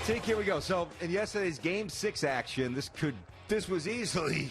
Tiki, here we go. So in yesterday's Game 6 action, this was easily,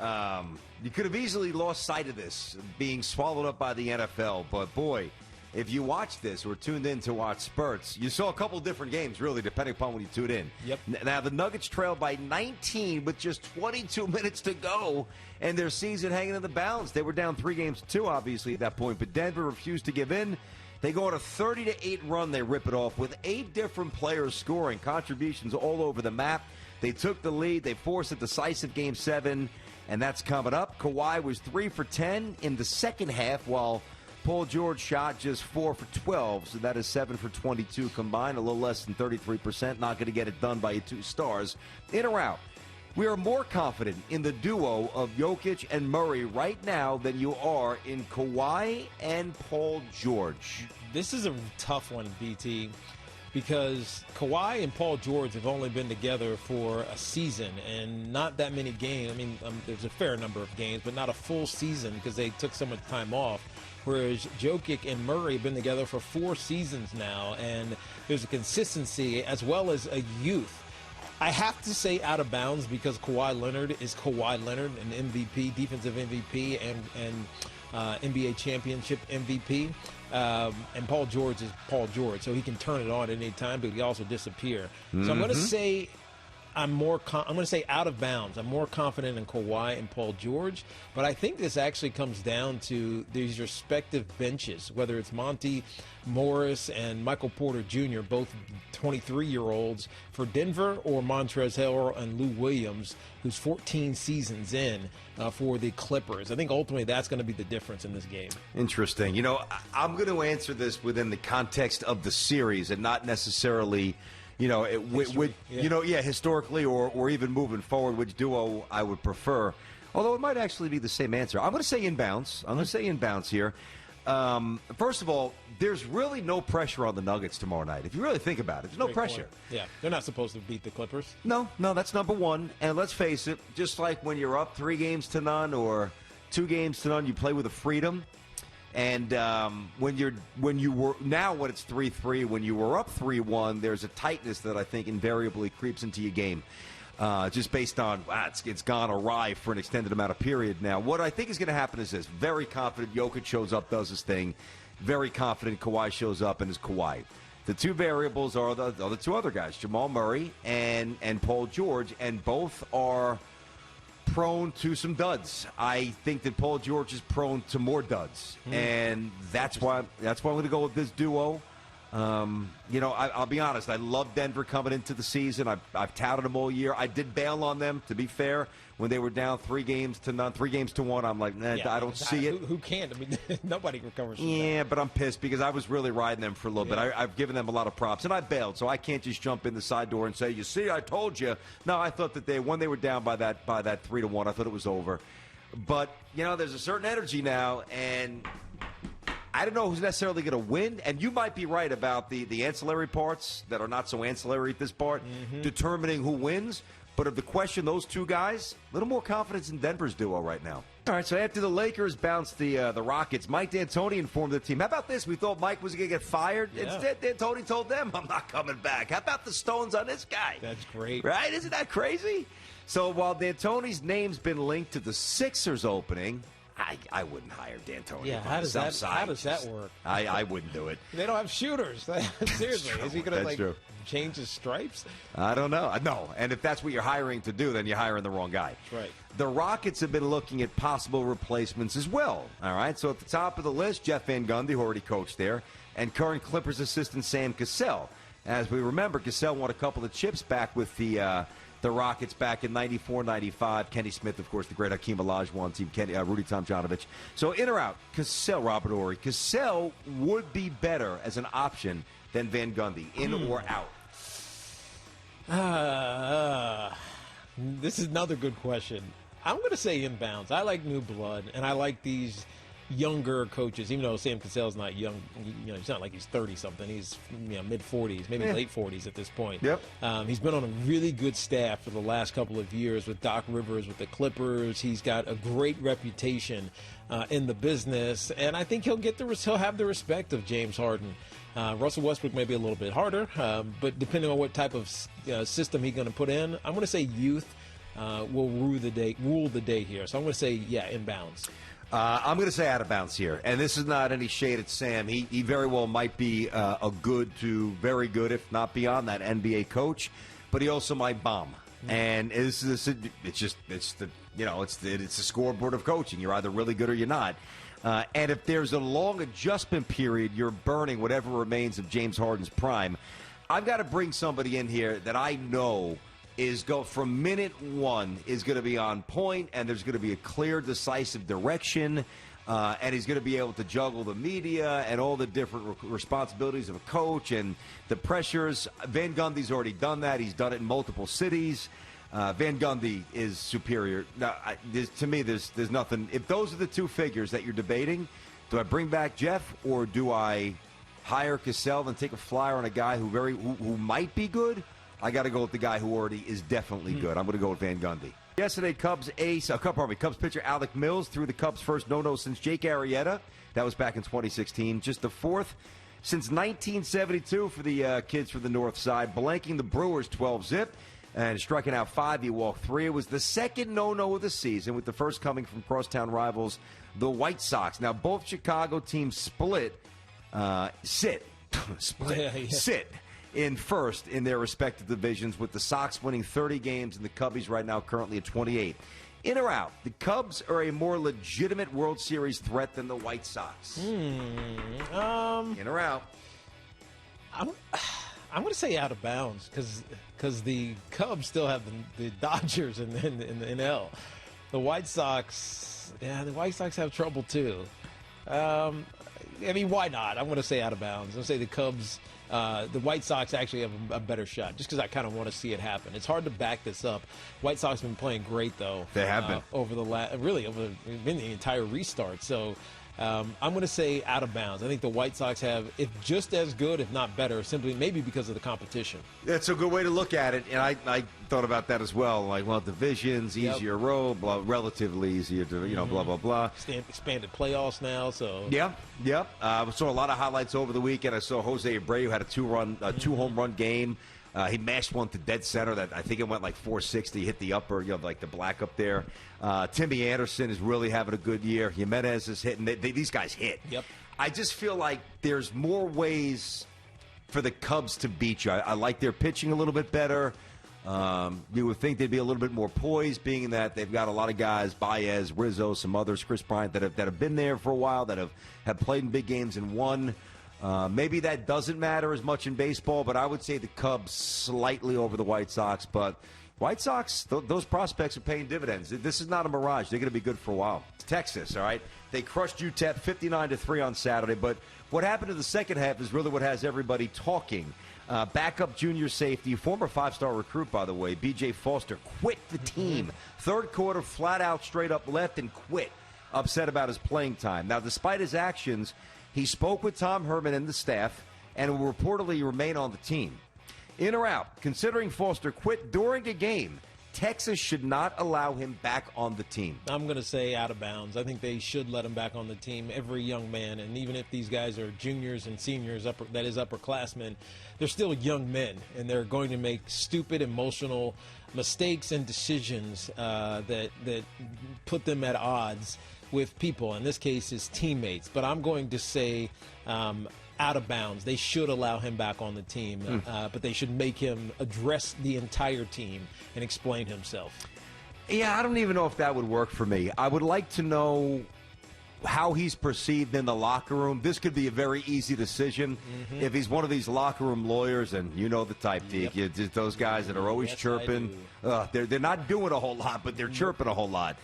you could have easily lost sight of this being swallowed up by the NFL. But boy, if you watch this or tuned in to watch spurts, you saw a couple different games, really, depending upon when you tuned in. Yep. Now, the Nuggets trailed by 19 with just 22 minutes to go, and their season hanging in the balance. They were down 3-2, obviously, at that point, but Denver refused to give in. They go on a 30-8 run. They rip it off with 8 different players scoring, contributions all over the map. They took the lead. They forced a decisive Game 7, and that's coming up. Kawhi was 3 for 10 in the second half, while Paul George shot just 4 for 12, so that is 7 for 22 combined, a little less than 33%. Not going to get it done by 2 stars. In or out? We are more confident in the duo of Jokic and Murray right now than you are in Kawhi and Paul George. This is a tough one, BT, because Kawhi and Paul George have only been together for a season and not that many games. I mean, there's a fair number of games, but not a full season because they took so much time off. Whereas Jokic and Murray have been together for 4 seasons now, and there's a consistency as well as a youth. I have to say out of bounds because Kawhi Leonard is Kawhi Leonard, an MVP, defensive MVP, and NBA championship MVP. And Paul George is Paul George, so he can turn it on at any time, but he also disappear. So I'm going to say I'm going to say out of bounds. I'm more confident in Kawhi and Paul George, but I think this actually comes down to these respective benches, whether it's Monty Morris and Michael Porter Jr., both 23-year-olds for Denver, or Montrezl Harrell and Lou Williams, who's 14 seasons in for the Clippers. I think ultimately that's going to be the difference in this game. Interesting. You know, I'm going to answer this within the context of the series and not necessarily, you know, historically or even moving forward, which duo I would prefer. Although it might actually be the same answer. I'm going to say inbounds. I'm going to say inbounds here. First of all, there's really no pressure on the Nuggets tomorrow night. If you really think about it, there's no pressure. Point. Yeah, they're not supposed to beat the Clippers. No, that's number one. And let's face it, just like when you're up 3-0 or 2-0, you play with a freedom. And when it's 3-3, when you were up 3-1, there's a tightness that I think invariably creeps into your game. Just based on, it's gone awry for an extended amount of period now. What I think is going to happen is this. Very confident Jokic shows up, does his thing. Very confident Kawhi shows up and is Kawhi. The 2 variables are the 2 other guys, Jamal Murray and Paul George, and both are prone to some duds. I think that Paul George is prone to more duds, and that's why I'm going to go with this duo. I'll be honest. I love Denver coming into the season. I've touted them all year. I did bail on them, to be fair, when they were down 3-1. I'm like, I don't see it. Who can't? I mean, nobody recovers from that. But I'm pissed because I was really riding them for a little bit. I've given them a lot of props, and I bailed, so I can't just jump in the side door and say, "You see, I told you." No, I thought that when they were down by that 3-1, I thought it was over. But there's a certain energy now, and I don't know who's necessarily going to win, and you might be right about the ancillary parts that are not so ancillary at this part, determining who wins. But of the question, those 2 guys, a little more confidence in Denver's duo right now. All right, so after the Lakers bounced the Rockets, Mike D'Antoni informed the team. How about this? We thought Mike was going to get fired. Yeah. Instead, D'Antoni told them, I'm not coming back. How about the stones on this guy? That's great. Right? Isn't that crazy? So while D'Antoni's name's been linked to the Sixers opening, I wouldn't hire D'Antoni. Yeah, how does that work? I wouldn't do it. They don't have shooters. Seriously, is he going to change his stripes? I don't know. No, and if that's what you're hiring to do, then you're hiring the wrong guy. That's right. The Rockets have been looking at possible replacements as well. All right, so at the top of the list, Jeff Van Gundy, who already coached there, and current Clippers assistant Sam Cassell. As we remember, Cassell won a couple of chips back with the Rockets back in 94-95. Kenny Smith, of course, the great Hakeem Olajuwon team, Rudy Tomjanovich. So in or out, Cassell, Robert Horry. Cassell would be better as an option than Van Gundy, in or out? This is another good question. I'm going to say inbounds. I like new blood, and I like these younger coaches, even though Sam Cassell's not young, he's not like he's 30-something. He's mid-40s, maybe late 40s at this point. Yep. He's been on a really good staff for the last couple of years with Doc Rivers, with the Clippers. He's got a great reputation in the business, and I think he'll have the respect of James Harden. Russell Westbrook may be a little bit harder, but depending on what type of system he's going to put in, I'm going to say youth will rule the day here. So I'm going to say, inbounds. I'm going to say out of bounds here, and this is not any shade at Sam. He very well might be a good to very good, if not beyond that, NBA coach, but he also might bomb. And it's the scoreboard of coaching. You're either really good or you're not. And if there's a long adjustment period, you're burning whatever remains of James Harden's prime. I've got to bring somebody in here that I know from minute one is going to be on point, and there's going to be a clear, decisive direction, and he's going to be able to juggle the media and all the different responsibilities of a coach and the pressures. Van Gundy's already done that. He's done it in multiple cities. Van Gundy is superior. Now, to me, there's nothing. If those are the two figures that you're debating, do I bring back Jeff or do I hire Cassell and take a flyer on a guy who might be good? I got to go with the guy who already is definitely good. I'm going to go with Van Gundy. Yesterday, Cubs pitcher Alec Mills threw the Cubs' first no-no since Jake Arrieta. That was back in 2016. Just the fourth since 1972 for the kids from the North Side, blanking the Brewers 12-zip. And striking out 5, he walked 3. It was the second no-no of the season, with the first coming from crosstown rivals, the White Sox. Now, both Chicago teams sit in first in their respective divisions, with the Sox winning 30 games and the Cubbies right now currently at 28. In or out, the Cubs are a more legitimate World Series threat than the White Sox. In or out? I'm going to say out of bounds because the Cubs still have the Dodgers in the NL. The White Sox, have trouble too. Why not? I'm going to say out of bounds. I'm going to say the Cubs, the White Sox actually have a better shot, just because I kind of want to see it happen. It's hard to back this up. White Sox have been playing great, though. They have been. Over the entire restart. So I'm going to say out of bounds. I think the White Sox have it just as good, if not better, simply maybe because of the competition. That's a good way to look at it, and I thought about that as well. Like, well, divisions, easier road, relatively easier to, blah, blah, blah. Expanded playoffs now, so. Yeah. I saw a lot of highlights over the weekend. I saw Jose Abreu had a two-home run game. He mashed one to dead center that I think it went like 460, hit the upper, like the black up there. Timmy Anderson is really having a good year. Jimenez is hitting. These guys hit. Yep. I just feel like there's more ways for the Cubs to beat you. I like their pitching a little bit better. You would think they'd be a little bit more poised, being that they've got a lot of guys, Baez, Rizzo, some others, Chris Bryant, that have been there for a while, that have played in big games and won. Maybe that doesn't matter as much in baseball, but I would say the Cubs slightly over the White Sox. But White Sox, those prospects are paying dividends. This is not a mirage. They're going to be good for a while. Texas, all right? They crushed UTEP 59-3 on Saturday, but what happened in the second half is really what has everybody talking. Backup junior safety, former five-star recruit, by the way, B.J. Foster, quit the team. Third quarter, flat out, straight up left and quit, upset about his playing time. Now, despite his actions, he spoke with Tom Herman and the staff and will reportedly remain on the team. In or out, considering Foster quit during a game, Texas should not allow him back on the team. I'm going to say out of bounds. I think they should let him back on the team, every young man. And even if these guys are juniors and seniors, upperclassmen, they're still young men. And they're going to make stupid, emotional mistakes and decisions that put them at odds with people. In this case, his teammates. But I'm going to say out of bounds. They should allow him back on the team, but they should make him address the entire team and explain himself. Yeah, I don't even know if that would work for me. I would like to know how he's perceived in the locker room. This could be a very easy decision if he's one of these locker room lawyers, and you know the type, Tiki. Yep. Those guys that are always chirping. They're not doing a whole lot, but they're chirping a whole lot.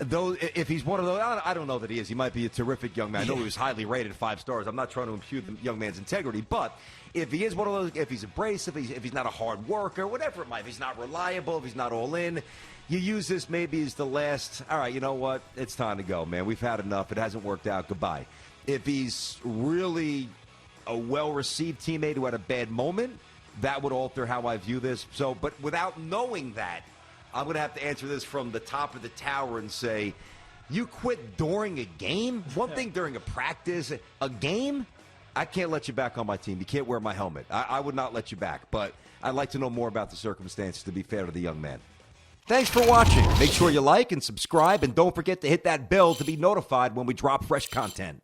Though, if he's one of those, I don't know that he is. He might be a terrific young man. I know he was highly rated 5 stars. I'm not trying to impugn the young man's integrity, but if he is one of those, if he's abrasive, if he's not a hard worker, whatever it might be, if he's not reliable, if he's not all in, you use this maybe as the last, all right, you know what? It's time to go, man. We've had enough. It hasn't worked out. Goodbye. If he's really a well-received teammate who had a bad moment, that would alter how I view this. So, but without knowing that, I'm going to have to answer this from the top of the tower and say, you quit during a game? One thing during a practice, a game? I can't let you back on my team. You can't wear my helmet. I would not let you back. But I'd like to know more about the circumstances, to be fair to the young man. Thanks for watching. Make sure you like and subscribe, and don't forget to hit that bell to be notified when we drop fresh content.